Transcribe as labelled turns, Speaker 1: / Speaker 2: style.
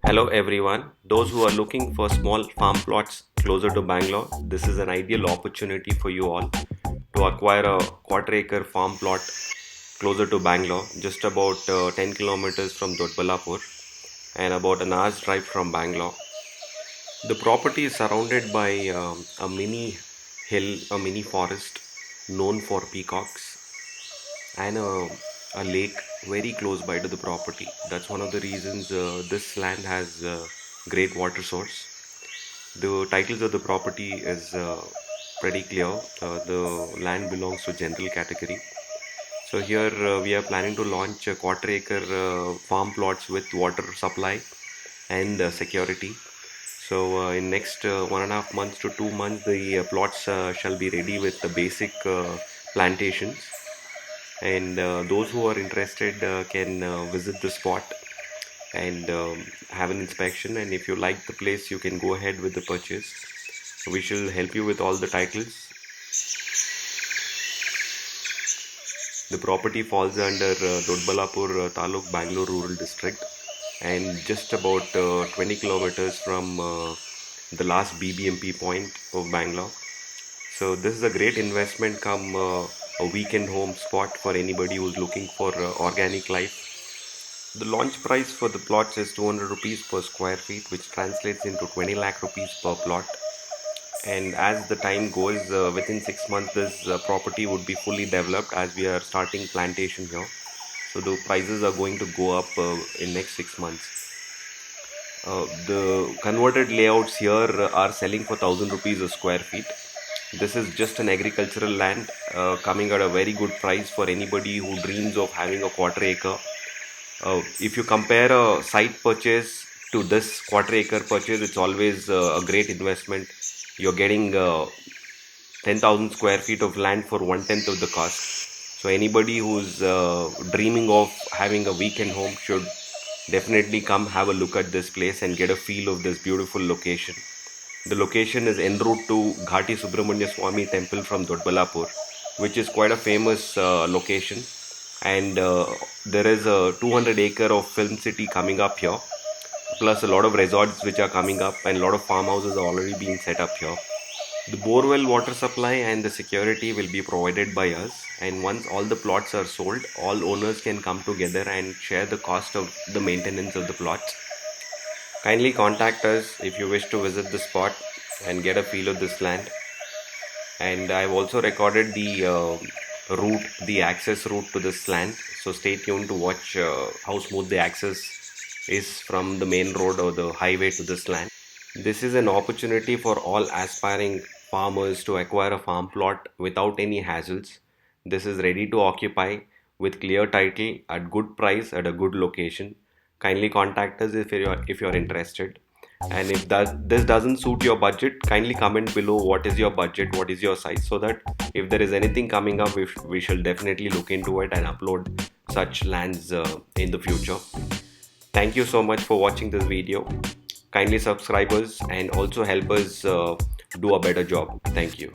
Speaker 1: Hello everyone. Those who are looking for small farm plots closer to Bangalore, this is an ideal opportunity for you all to acquire a quarter acre farm plot closer to Bangalore, just about 10 kilometers from Dodbalapur and about an hour's drive from Bangalore. The property is surrounded by a mini hill, a mini forest known for peacocks, and a lake very close by to the property. That's one of the reasons this land has great water source. The titles of the property is pretty clear. The land belongs to general category. So here we are planning to launch a quarter acre farm plots with water supply and security. So in next 1.5 months to 2 months, the plots shall be ready with the basic plantations, and those who are interested can visit the spot and have an inspection, and if you like the place you can go ahead with the purchase. We shall help you with all the titles. The property falls under Dodbalapur Taluk, Bangalore Rural District, and just about 20 kilometers from the last BBMP point of Bangalore. So this is a great investment come a weekend home spot for anybody who's looking for organic life. The launch price for the plots is 200 rupees per square feet, which translates into 20 lakh rupees per plot. And as the time goes, within 6 months, this property would be fully developed as we are starting plantation here. So the prices are going to go up in next 6 months. The converted layouts here are selling for 1,000 rupees a square feet. This is just an agricultural land coming at a very good price for anybody who dreams of having a quarter acre. If you compare a site purchase to this quarter acre purchase, it's always a great investment. You're getting 10,000 square feet of land for one tenth of the cost. So anybody who's dreaming of having a weekend home should definitely come have a look at this place and get a feel of this beautiful location. The location is en route to Ghati Subramanya Swami temple from Dodbalapur, which is quite a famous location. And there is a 200 acre of film city coming up here, plus a lot of resorts which are coming up, and a lot of farmhouses are already being set up here. The borewell water supply and the security will be provided by us, and once all the plots are sold, all owners can come together and share the cost of the maintenance of the plots. Kindly contact us if you wish to visit the spot and get a feel of this land. And I've also recorded the the access route to this land. So stay tuned to watch how smooth the access is from the main road or the highway to this land. This is an opportunity for all aspiring farmers to acquire a farm plot without any hassles. This is ready to occupy with clear title at good price at a good location. Kindly contact us if you're interested. And if this doesn't suit your budget, kindly comment below what is your budget, what is your size, so that if there is anything coming up, we shall definitely look into it and upload such lands in the future. Thank you so much for watching this video. Kindly subscribe us and also help us do a better job. Thank you.